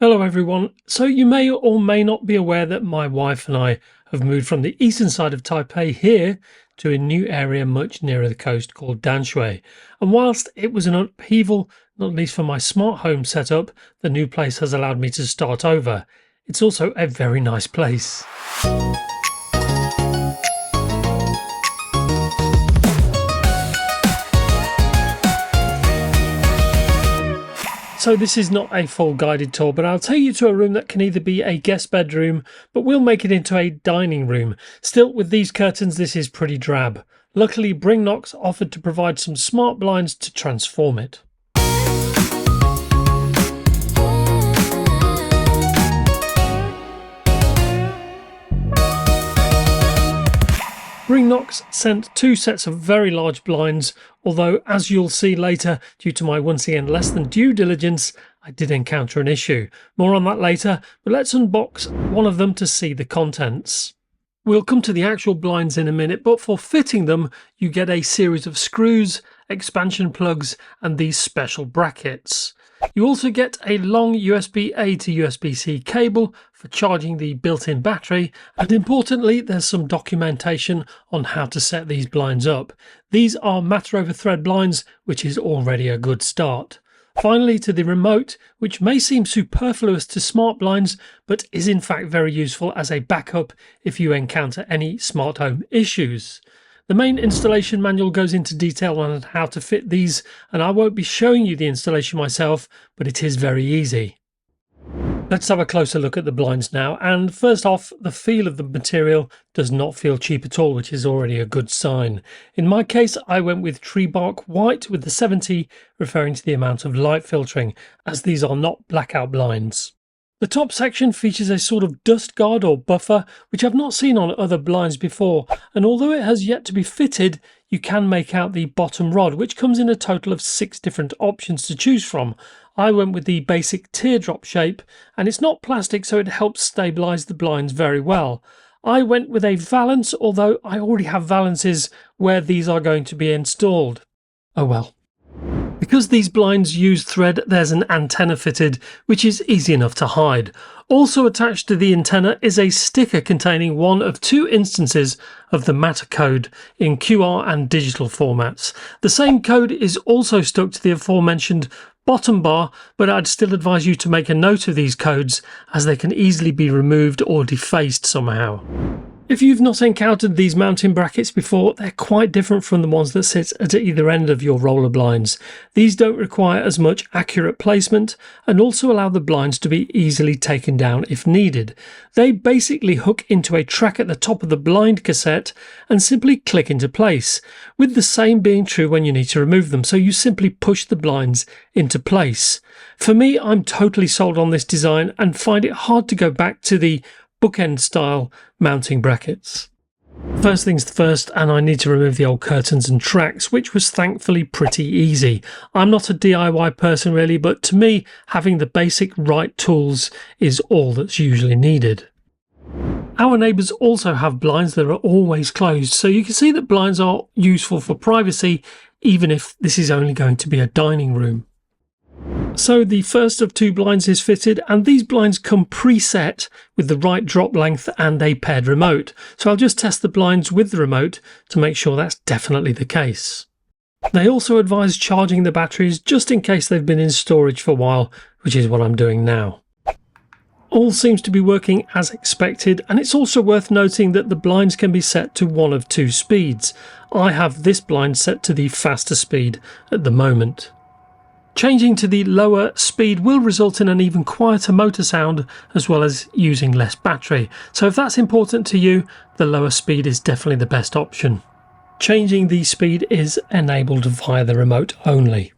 Hello everyone. So you may or may not be aware that my wife and I have moved from the eastern side of Taipei here to a new area much nearer the coast called Danshui. And whilst it was an upheaval, not least for my smart home setup, the new place has allowed me to start over. It's also a very nice place. So this is not a full guided tour, but I'll take you to a room that can either be a guest bedroom, but we'll make it into a dining room. Still, with these curtains, this is pretty drab. Luckily, Bringnox offered to provide some smart blinds to transform it. Bringnox sent two sets of very large blinds, although as you'll see later, due to my once again less than due diligence, I did encounter an issue. More on that later, but let's unbox one of them to see the contents. We'll come to the actual blinds in a minute, but for fitting them, you get a series of screws, expansion plugs, and these special brackets. You also get a long USB-A to USB-C cable for charging the built-in battery, and importantly there's some documentation on how to set these blinds up. These are Matter over thread blinds, which is already a good start. Finally, to the remote, which may seem superfluous to smart blinds, but is in fact very useful as a backup if you encounter any smart home issues. The main installation manual goes into detail on how to fit these, and I won't be showing you the installation myself, but it is very easy. Let's have a closer look at the blinds now, and first off, the feel of the material does not feel cheap at all, which is already a good sign. In my case, I went with tree bark white with the 70 referring to the amount of light filtering, as these are not blackout blinds. The top section features a sort of dust guard or buffer, which I've not seen on other blinds before, and although it has yet to be fitted, you can make out the bottom rod, which comes in a total of 6 different options to choose from. I went with the basic teardrop shape, and it's not plastic, so it helps stabilise the blinds very well. I went with a valance, although I already have valances where these are going to be installed. Oh well. Because these blinds use thread, there's an antenna fitted, which is easy enough to hide. Also attached to the antenna is a sticker containing one of 2 instances of the Matter code in QR and digital formats. The same code is also stuck to the aforementioned bottom bar, but I'd still advise you to make a note of these codes as they can easily be removed or defaced somehow. If you've not encountered these mounting brackets before, they're quite different from the ones that sit at either end of your roller blinds. These don't require as much accurate placement and also allow the blinds to be easily taken down if needed. They basically hook into a track at the top of the blind cassette and simply click into place, with the same being true when you need to remove them, so you simply push the blinds into place. For me, I'm totally sold on this design and find it hard to go back to the bookend style mounting brackets. First things first, and I need to remove the old curtains and tracks, which was thankfully pretty easy. I'm not a DIY person really, but to me having the basic right tools is all that's usually needed. Our neighbours also have blinds that are always closed, so you can see that blinds are useful for privacy even if this is only going to be a dining room. So the first of 2 blinds is fitted, and these blinds come preset with the right drop length and a paired remote. So I'll just test the blinds with the remote to make sure that's definitely the case. They also advise charging the batteries just in case they've been in storage for a while, which is what I'm doing now. All seems to be working as expected, and it's also worth noting that the blinds can be set to one of 2 speeds. I have this blind set to the faster speed at the moment. Changing to the lower speed will result in an even quieter motor sound as well as using less battery. So if that's important to you, the lower speed is definitely the best option. Changing the speed is enabled via the remote only.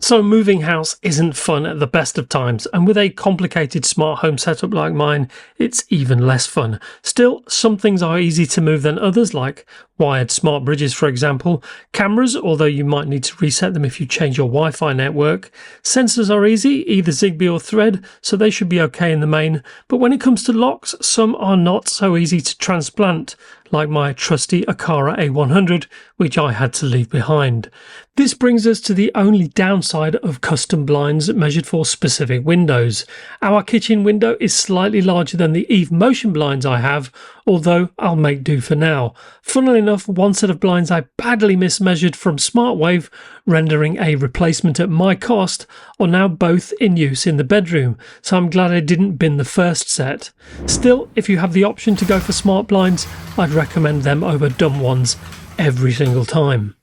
So moving house isn't fun at the best of times, and with a complicated smart home setup like mine, it's even less fun. Still, some things are easy to move than others, like wired smart bridges, for example. Cameras, although you might need to reset them if you change your Wi-Fi network. Sensors are easy, either Zigbee or Thread, so they should be okay in the main. But when it comes to locks, some are not so easy to transplant, like my trusty Aqara A100, which I had to leave behind. This brings us to the only downside of custom blinds measured for specific windows. Our kitchen window is slightly larger than the Eve Motion blinds I have, although I'll make do for now. Funnily enough, one set of blinds I badly mismeasured from SmartWave, rendering a replacement at my cost, are now both in use in the bedroom, so I'm glad I didn't bin the first set. Still, if you have the option to go for smart blinds, I'd recommend them over dumb ones every single time.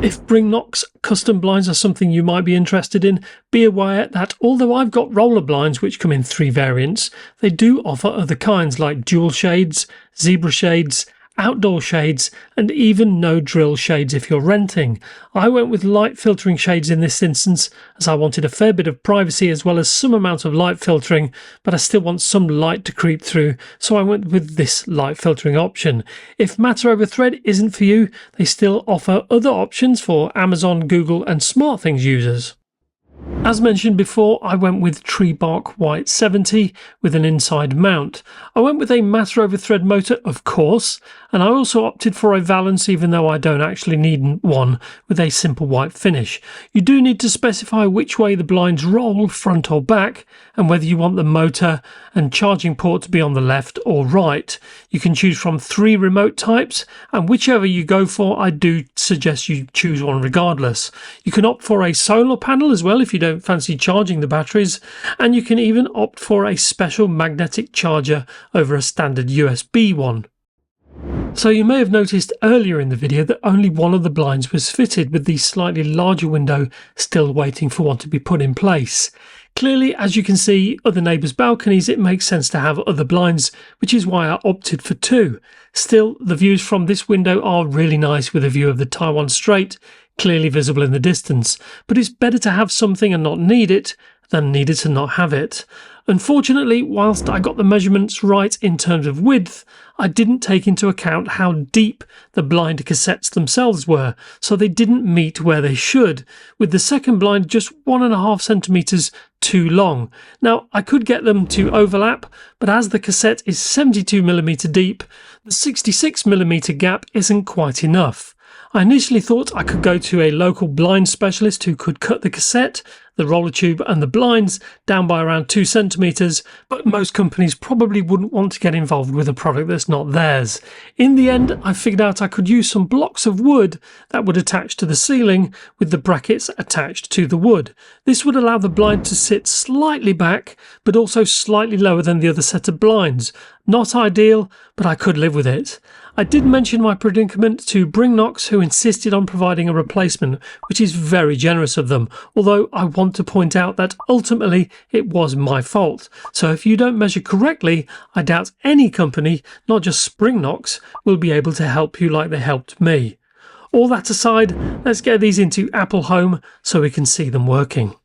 If Bringnox custom blinds are something you might be interested in, be aware that although I've got roller blinds which come in 3 variants, they do offer other kinds like dual shades, zebra shades, outdoor shades, and even no drill shades if you're renting. I went with light filtering shades in this instance as I wanted a fair bit of privacy as well as some amount of light filtering, but I still want some light to creep through, so I went with this light filtering option. If Matter over Thread isn't for you, they still offer other options for Amazon, Google and SmartThings users. As mentioned before, I went with Tree Bark White 70 with an inside mount. I went with a Matter over Thread motor, of course, and I also opted for a valance even though I don't actually need one, with a simple white finish. You do need to specify which way the blinds roll, front or back, and whether you want the motor and charging port to be on the left or right. You can choose from 3 remote types, and whichever you go for, I do suggest you choose one regardless. You can opt for a solar panel as well if you don't fancy charging the batteries, and you can even opt for a special magnetic charger over a standard USB one. So you may have noticed earlier in the video that only one of the blinds was fitted, with the slightly larger window still waiting for one to be put in place. Clearly, as you can see other neighbours' balconies, it makes sense to have other blinds, which is why I opted for 2. Still, the views from this window are really nice, with a view of the Taiwan Strait clearly visible in the distance, but it's better to have something and not need it than need it to not have it. Unfortunately, whilst I got the measurements right in terms of width, I didn't take into account how deep the blind cassettes themselves were, so they didn't meet where they should, with the second blind just 1.5 centimetres too long. Now, I could get them to overlap, but as the cassette is 72mm deep, the 66mm gap isn't quite enough. I initially thought I could go to a local blind specialist who could cut the cassette, the roller tube and the blinds down by around 2 centimetres, but most companies probably wouldn't want to get involved with a product that's not theirs. In the end, I figured out I could use some blocks of wood that would attach to the ceiling with the brackets attached to the wood. This would allow the blind to sit slightly back, but also slightly lower than the other set of blinds. Not ideal, but I could live with it. I did mention my predicament to Bringnox, who insisted on providing a replacement, which is very generous of them, although I want to point out that ultimately it was my fault. So if you don't measure correctly, I doubt any company, not just Bringnox, will be able to help you like they helped me. All that aside, let's get these into Apple Home so we can see them working.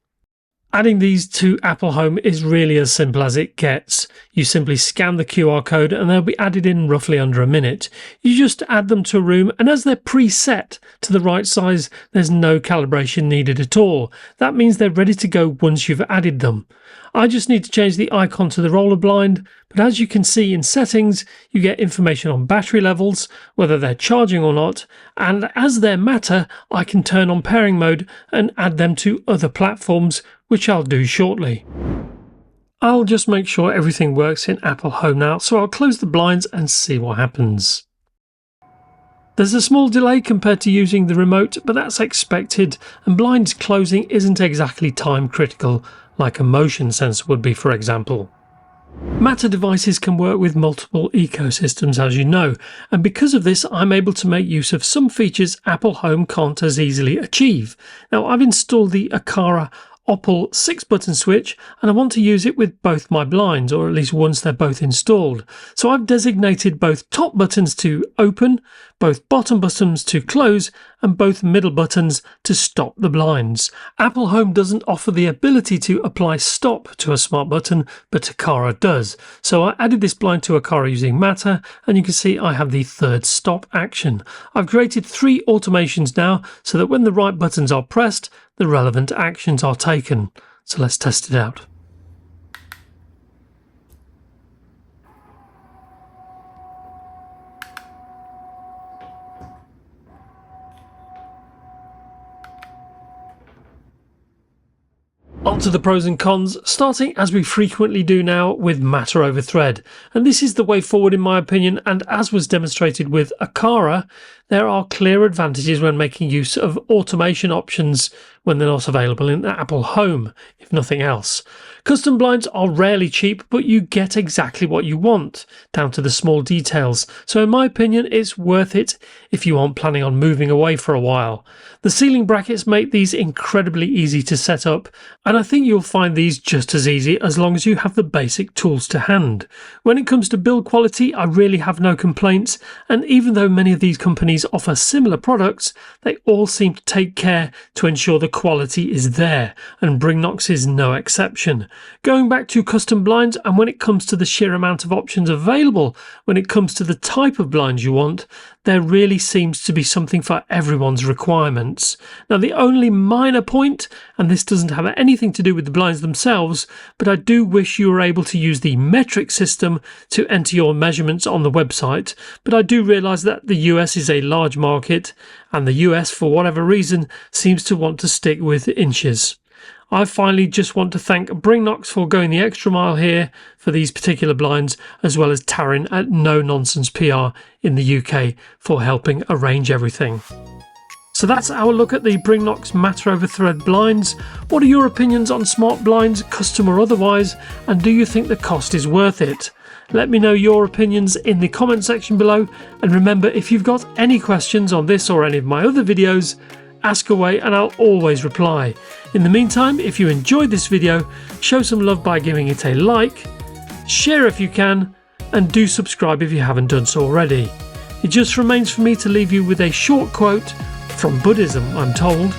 Adding these to Apple Home is really as simple as it gets. You simply scan the QR code and they'll be added in roughly under a minute. You just add them to a room, and as they're preset to the right size, there's no calibration needed at all. That means they're ready to go once you've added them. I just need to change the icon to the roller blind, but as you can see in settings, you get information on battery levels, whether they're charging or not, and as they're Matter, I can turn on pairing mode and add them to other platforms, which I'll do shortly. I'll just make sure everything works in Apple Home now, so I'll close the blinds and see what happens. There's a small delay compared to using the remote, but that's expected, and blinds closing isn't exactly time critical like a motion sensor would be, for example. Matter devices can work with multiple ecosystems, as you know, and because of this I'm able to make use of some features Apple Home can't as easily achieve. Now, I've installed the Aqara Opal 6-button switch, and I want to use it with both my blinds, or at least once they're both installed. So I've designated both top buttons to open, both bottom buttons to close, and both middle buttons to stop the blinds. Apple Home doesn't offer the ability to apply stop to a smart button, but Aqara does. So I added this blind to Aqara using Matter, and you can see I have the third stop action. I've created 3 automations now so that when the right buttons are pressed, the relevant actions are taken. So let's test it out. On to the pros and cons, starting as we frequently do now with Matter over Thread. And this is the way forward in my opinion, and as was demonstrated with Aqara, there are clear advantages when making use of automation options when they're not available in Apple Home, if nothing else. Custom blinds are rarely cheap, but you get exactly what you want, down to the small details. So in my opinion, it's worth it if you aren't planning on moving away for a while. The ceiling brackets make these incredibly easy to set up, and I think you'll find these just as easy as long as you have the basic tools to hand. When it comes to build quality, I really have no complaints, and even though many of these companies offer similar products, they all seem to take care to ensure the quality is there, and Bringnox is no exception. Going back to custom blinds, and when it comes to the sheer amount of options available, when it comes to the type of blinds you want, there really seems to be something for everyone's requirements. Now the only minor point, and this doesn't have anything to do with the blinds themselves, but I do wish you were able to use the metric system to enter your measurements on the website, but I do realise that the US is a large market, and the US, for whatever reason, seems to want to stick with inches. I finally just want to thank Bringnox for going the extra mile here for these particular blinds, as well as Taryn at No Nonsense PR in the UK for helping arrange everything. So that's our look at the Bringnox Matter over Thread blinds. What are your opinions on smart blinds, custom or otherwise, and do you think the cost is worth it? Let me know your opinions in the comment section below, and remember, if you've got any questions on this or any of my other videos, ask away and I'll always reply. In the meantime, if you enjoyed this video, show some love by giving it a like, share if you can, and do subscribe if you haven't done so already. It just remains for me to leave you with a short quote from Buddhism, I'm told.